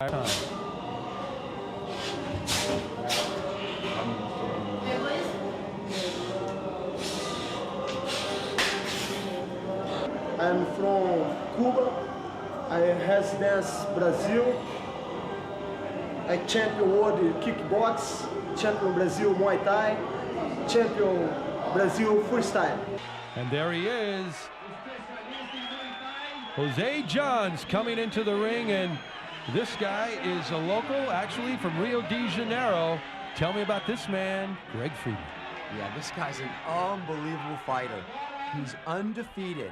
I'm from Cuba. I residence Brazil. I champion world kickbox, champion Brazil Muay Thai, champion Brazil freestyle. And there he is, José Landi-Jons coming into the ring, and this guy is a local, actually from Rio de Janeiro. Tell me about this man, Greg Friedman. Yeah, this guy's an unbelievable fighter. He's undefeated.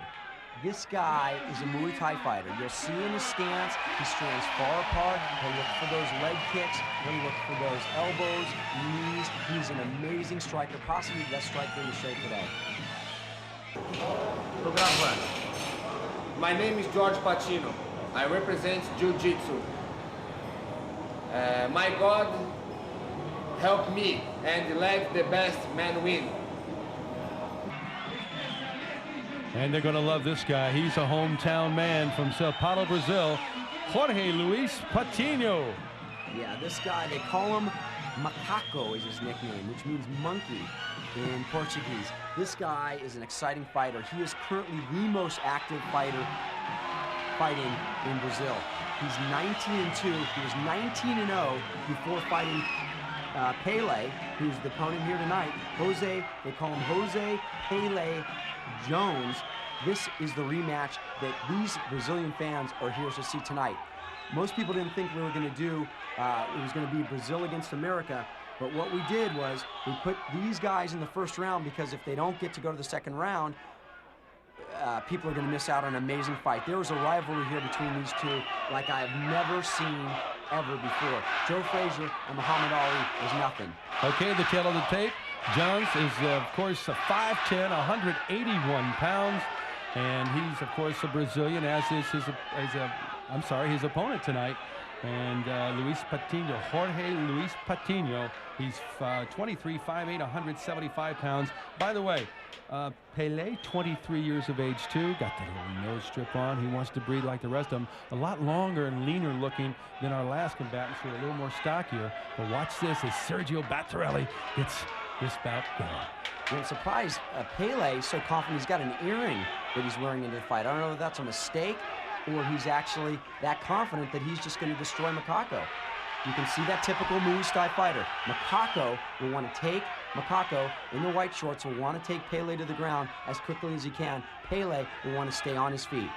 This guy is a Muay Thai fighter. You'll see in his stance, he stands far apart. He'll look for those leg kicks. He'll look for those elbows, knees. He's an amazing striker, possibly the best striker in the show today. My name is Jorge Patino. I represent Jiu-Jitsu. My God help me and let the best man win. And they're going to love this guy. He's a hometown man from Sao Paulo, Brazil, Jorge Luis Patino. Yeah, this guy, they call him Macaco is his nickname, which means monkey in Portuguese. This guy is an exciting fighter. He is currently the most active fighter fighting in Brazil. He's 19-2. He was 19-0 before fighting Pele, who's the opponent here tonight. They call him José Pele Jones. This is the rematch that these Brazilian fans are here to see tonight. Most people didn't think we were going to do, it was going to be Brazil against America, but what we did was we put these guys in the first round because if they don't get to go to the second round, people are going to miss out on an amazing fight. There was a rivalry here between these two like I have never seen ever before. Joe Frazier and Muhammad Ali was nothing. Okay, the tail of the tape. Jones is, of course, a 5'10", 181 pounds, and he's, of course, a Brazilian, as is his opponent tonight. And Luis Patino, Jorge Luis Patino, he's 23, 5'8", 175 pounds. By the way, Pele, 23 years of age too, got the little nose strip on. He wants to breathe like the rest of them. A lot longer and leaner looking than our last combatants, who are a little more stockier. But watch this as Sergio Battarelli gets this bout going. I'm surprised Pele is so confident he's got an earring that he's wearing into the fight. I don't know if that's a mistake or he's actually that confident that he's just going to destroy Macaco. You can see that typical Muay Thai fighter. Macaco will want to take, Macaco in the white shorts will want to take Pele to the ground as quickly as he can. Pele will want to stay on his feet.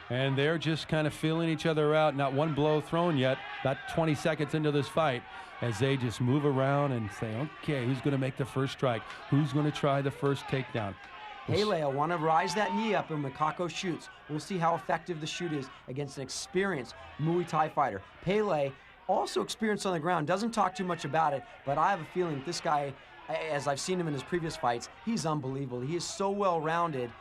And they're just kind of feeling each other out. Not one blow thrown yet. About 20 seconds into this fight, as they just move around and say, okay, who's going to make the first strike? Who's going to try the first takedown? Pele will want to rise that knee up and Macaco shoots. We'll see how effective the shoot is against an experienced Muay Thai fighter. Pele, also experienced on the ground, doesn't talk too much about it, but I have a feeling that this guy, as I've seen him in his previous fights, he's unbelievable. He is so well-rounded.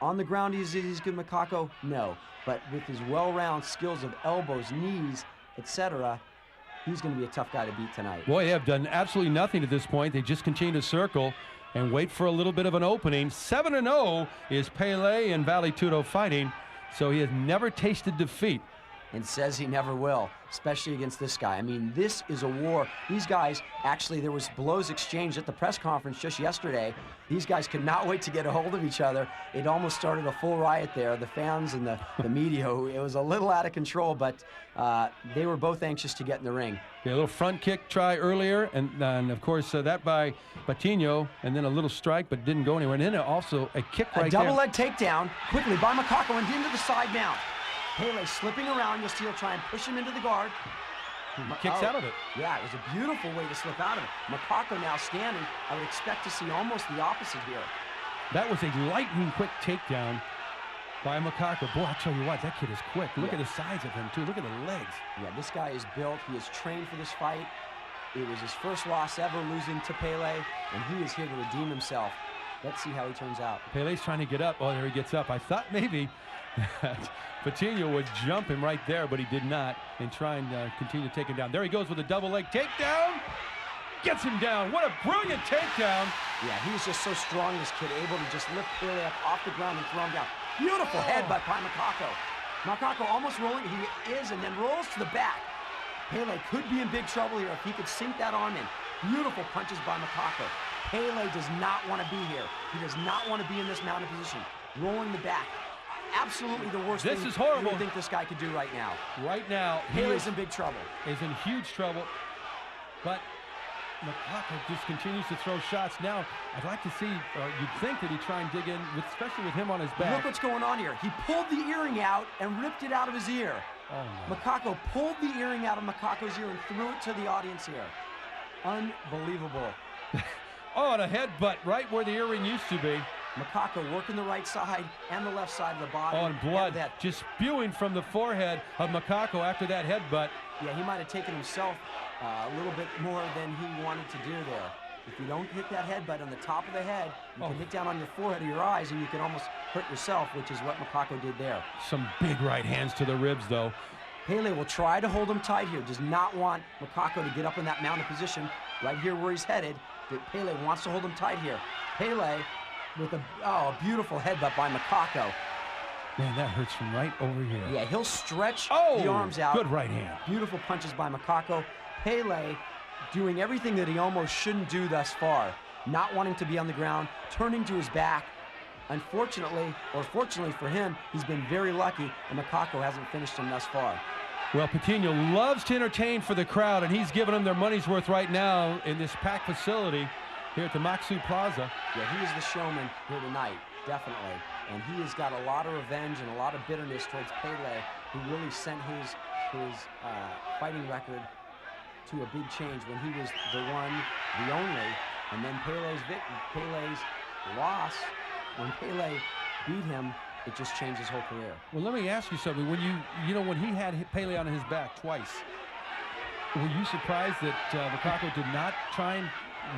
On the ground, he's good Macaco? No. But with his well-rounded skills of elbows, knees, etc., he's going to be a tough guy to beat tonight. Boy, they have done absolutely nothing at this point. They just continue to circle and wait for a little bit of an opening. 7-0 is Pele and Vale Tudo fighting, so he has never tasted defeat. And says he never will, especially against this guy. I mean, this is a war. These guys, actually, there was blows exchanged at the press conference just yesterday. These guys could not wait to get a hold of each other. It almost started a full riot there. The fans and the media, it was a little out of control, but they were both anxious to get in the ring. Yeah, a little front kick try earlier, and of course, that by Patino, and then a little strike, but didn't go anywhere. And then also a kick right there. A double leg takedown, quickly by Macaco, and into the side mount. Pele slipping around, you'll see he'll try and push him into the guard. He kicks out of it. Yeah, it was a beautiful way to slip out of it. Macaco now standing. I would expect to see almost the opposite here. That was a lightning quick takedown by Macaco. Boy, I tell you what, that kid is quick. Look at the size of him, too. Look at the legs. Yeah, this guy is built. He is trained for this fight. It was his first loss ever, losing to Pele, and he is here to redeem himself. Let's see how he turns out. Pele's trying to get up. Oh, there he gets up. I thought maybe Patino would jump him right there, but he did not, and try and continue to take him down. There he goes with a double leg takedown. Gets him down. What a brilliant takedown. Yeah, he's just so strong, this kid, able to just lift Pele up off the ground and throw him down. Beautiful headbutt by Macaco. Makako almost rolling. He is, and then rolls to the back. Pele could be in big trouble here if he could sink that arm in. Beautiful punches by Makako. Pele does not want to be here. He does not want to be in this mounted position. Rolling the back. Absolutely the worst thing this is horrible. you would think this guy could do right now. Right now, Pele's in big trouble. Is in huge trouble. But Makako just continues to throw shots. Now, I'd like to see, you'd think that he'd try and dig in, especially with him on his back. Look what's going on here. He pulled the earring out and ripped it out of his ear. Oh, no. Makako pulled the earring out of Makako's ear and threw it to the audience here. Unbelievable. Oh, and a headbutt right where the earring used to be. Makako working the right side and the left side of the body. Oh, and blood just spewing from the forehead of Makako after that headbutt. Yeah, he might have taken himself a little bit more than he wanted to do there. If you don't hit that headbutt on the top of the head, you can hit down on your forehead or your eyes, and you can almost hurt yourself, which is what Makako did there. Some big right hands to the ribs, though. Pele will try to hold him tight here. Does not want Makako to get up in that mounted position right here where he's headed. Pele wants to hold him tight here. Pele with a beautiful headbutt by Makako. Man, that hurts from right over here. Yeah, he'll stretch the arms out. Good right hand. Beautiful punches by Makako. Pele doing everything that he almost shouldn't do thus far. Not wanting to be on the ground, turning to his back. Unfortunately, or fortunately for him, he's been very lucky, and Makako hasn't finished him thus far. Well, Patino loves to entertain for the crowd, and he's giving them their money's worth right now in this packed facility here at the Maxu Plaza. Yeah, he is the showman here tonight, definitely. And he has got a lot of revenge and a lot of bitterness towards Pele, who really sent his fighting record to a big change when he was the one, the only, and then Pele's loss, when Pele beat him, it just changed his whole career. Well, let me ask you something. When when he had Pele on his back twice, were you surprised that Makako did not try and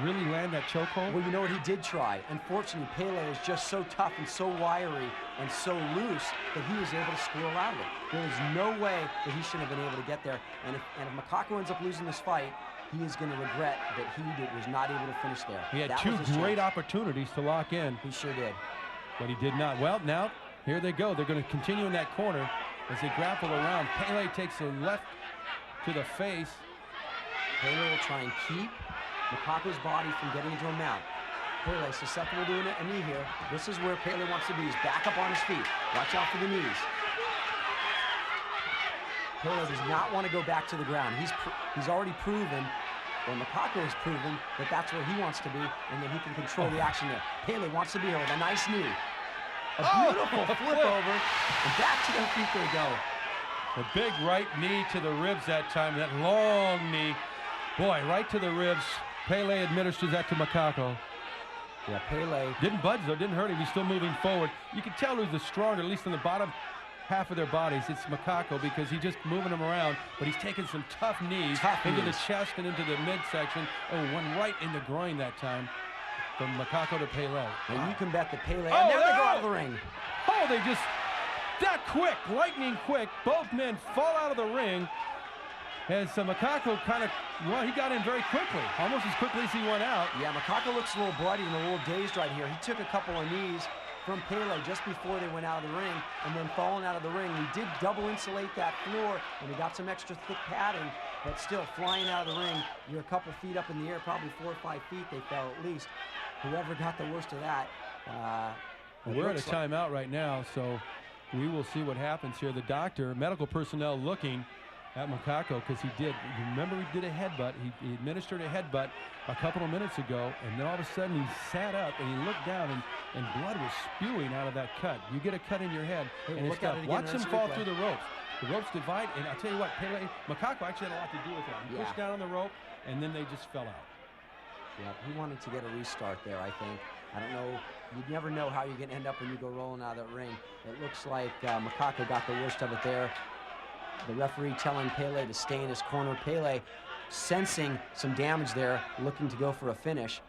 really land that chokehold? Well, you know what, he did try. Unfortunately, Pele is just so tough and so wiry and so loose that he was able to squirrel out of it. There was no way that he shouldn't have been able to get there. And if Makako ends up losing this fight, he is going to regret that he was not able to finish there. He had two great opportunities to lock in. He sure did. But he did not. Well, now, here they go. They're going to continue in that corner as they grapple around. Pele takes a left to the face. Pele will try and keep Makako's body from getting into a mount. Pele susceptible to a knee here. This is where Pele wants to be. He's back up on his feet. Watch out for the knees. Pele does not want to go back to the ground. He's already proven, or Makako has proven, that that's where he wants to be, and that he can control the action there. Pele wants to be here with a nice knee. A beautiful flip over, and back to their feet they go. A big right knee to the ribs that time, that long knee. Boy, right to the ribs. Pele administers that to Makako. Yeah, Pele didn't budge though, didn't hurt him. He's still moving forward. You can tell who's the stronger, at least in the bottom half of their bodies. It's Makako because he's just moving them around, but he's taking some tough knees into the chest and into the midsection. Oh, one right in the groin that time from Makako to Pele. And you can bet that Pele, and there they go out of the ring. Oh, they just, that quick, lightning quick. Both men fall out of the ring. As Makako kind of, well, he got in very quickly, almost as quickly as he went out. Yeah, Makako looks a little bloody and a little dazed right here. He took a couple of knees from Pele just before they went out of the ring, and then falling out of the ring. He did double insulate that floor, and he got some extra thick padding, but still flying out of the ring. You're a couple feet up in the air, probably 4 or 5 feet they fell at least. Whoever got the worst of that. We're at a timeout right now, so we will see what happens here. The doctor, medical personnel looking at Makako because he did. Remember, he did a headbutt. He administered a headbutt a couple of minutes ago, and then all of a sudden he sat up and he looked down, and blood was spewing out of that cut. You get a cut in your head, and it's tough. Watch him fall through the ropes. The ropes divide, and I'll tell you what, Makako actually had a lot to do with that. He pushed down on the rope, and then they just fell out. Yeah, he wanted to get a restart there, I think. I don't know. You never know how you're going to end up when you go rolling out of that ring. It looks like Makako got the worst of it there. The referee telling Pele to stay in his corner. Pele sensing some damage there, looking to go for a finish.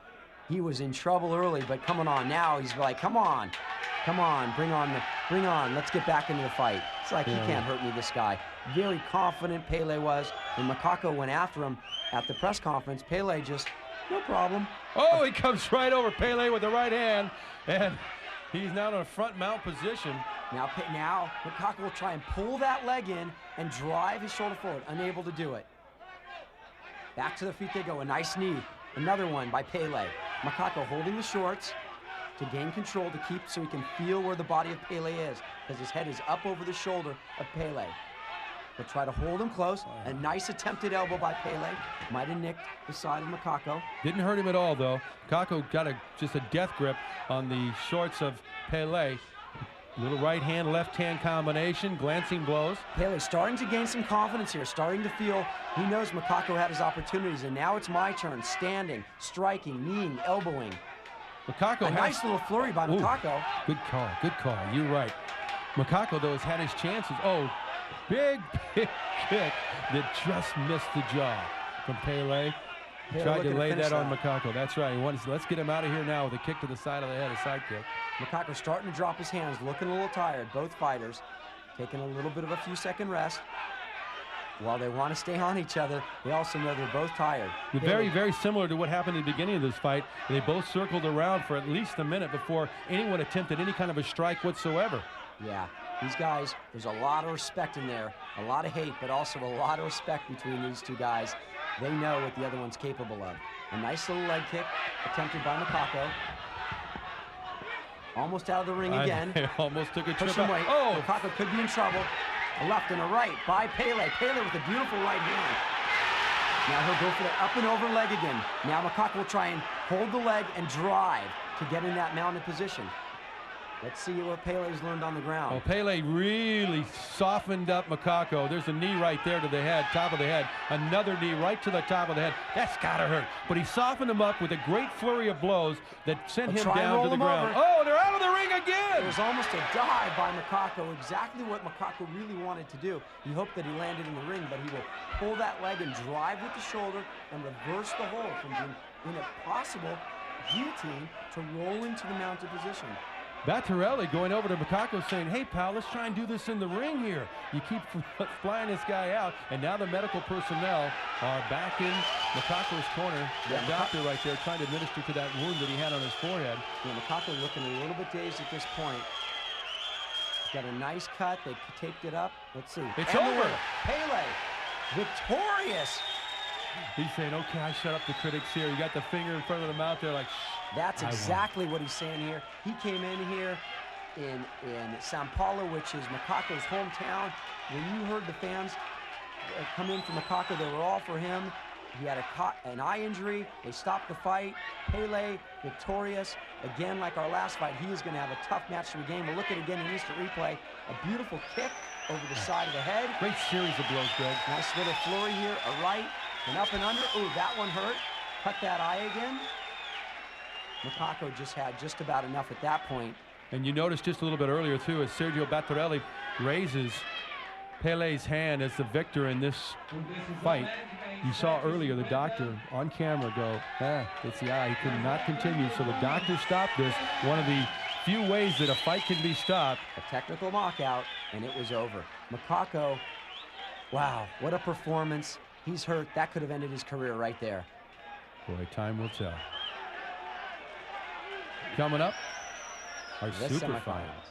He was in trouble early, but coming on now, he's like, come on, bring on, let's get back into the fight. It's like, he can't hurt me, this guy. Very confident Pele was. When Makako went after him at the press conference, Pele just, no problem. Oh, he comes right over Pele with the right hand, and He's now in a front mount position. Now Makako will try and pull that leg in and drive his shoulder forward. Unable to do it. Back to the feet they go. A nice knee. Another one by Pele. Makako holding the shorts to gain control, to keep so he can feel where the body of Pele is, because his head is up over the shoulder of Pele. He'll try to hold him close. A nice attempted elbow by Pele. Might have nicked the side of Makako. Didn't hurt him at all, though. Makako got just a death grip on the shorts of Pele. Little right hand, left hand combination, glancing blows. Pele starting to gain some confidence here, starting to feel he knows Makako had his opportunities, and now it's my turn. Standing, striking, kneeing, elbowing. Makako a nice little flurry by Makako. Good call, good call. You're right. Makako, though, has had his chances. Oh, big kick that just missed the jaw from Pele. He tried to lay that on Makako. That's right. He wants, let's get him out of here now with a kick to the side of the head, a side kick. Makako starting to drop his hands, looking a little tired. Both fighters taking a little bit of a few-second rest. While they want to stay on each other, they also know they're both tired. Very, very similar to what happened at the beginning of this fight. They both circled around for at least a minute before anyone attempted any kind of a strike whatsoever. Yeah, these guys, there's a lot of respect in there, a lot of hate, but also a lot of respect between these two guys. They know what the other one's capable of. A nice little leg kick attempted by Makako. Almost out of the ring again. Almost took a trip out. Oh! Makako could be in trouble. A left and a right by Pele. Pele with a beautiful right hand. Now he'll go for the up and over leg again. Now Makako will try and hold the leg and drive to get in that mounted position. Let's see what Pele's learned on the ground. Well, Pele really softened up Makako. There's a knee right there to the head, top of the head. Another knee right to the top of the head. That's gotta hurt. But he softened him up with a great flurry of blows that sent him down to the ground. Oh, they're out of the ring again! It was almost a dive by Makako, exactly what Makako really wanted to do. He hoped that he landed in the ring, but he will pull that leg and drive with the shoulder and reverse the hold from being in a possible guillotine to roll into the mounted position. Battarelli going over to Makako saying, hey, pal, let's try and do this in the ring here. You keep flying this guy out, and now the medical personnel are back in Makako's corner. The doctor right there trying to administer to that wound that he had on his forehead. Yeah, Makako looking a little bit dazed at this point. Got a nice cut. They taped it up. Let's see. It's over. Pele, victorious. He's saying, okay, I shut up the critics here. You got the finger in front of the mouth there like, shh. That's exactly what he's saying here. He came in here in Sao Paulo, which is Makako's hometown. When you heard the fans come in for Makako, they were all for him. He had an eye injury. They stopped the fight. Pele, victorious. Again, like our last fight, he is going to have a tough match to regain. We'll look at it again in instant replay. A beautiful kick over the side of the head. Great series of blows, Greg. Nice little flurry here. A right, an up and under. Ooh, that one hurt. Cut that eye again. Makako just had just about enough at that point. And you noticed just a little bit earlier, too, as Sergio Battarelli raises Pele's hand as the victor in this fight. You saw earlier the doctor on camera go, it's the eye. He could not continue. So the doctor stopped this. One of the few ways that a fight can be stopped. A technical knockout, and it was over. Makako, wow, what a performance. He's hurt. That could have ended his career right there. Boy, time will tell. Coming up, our super finals.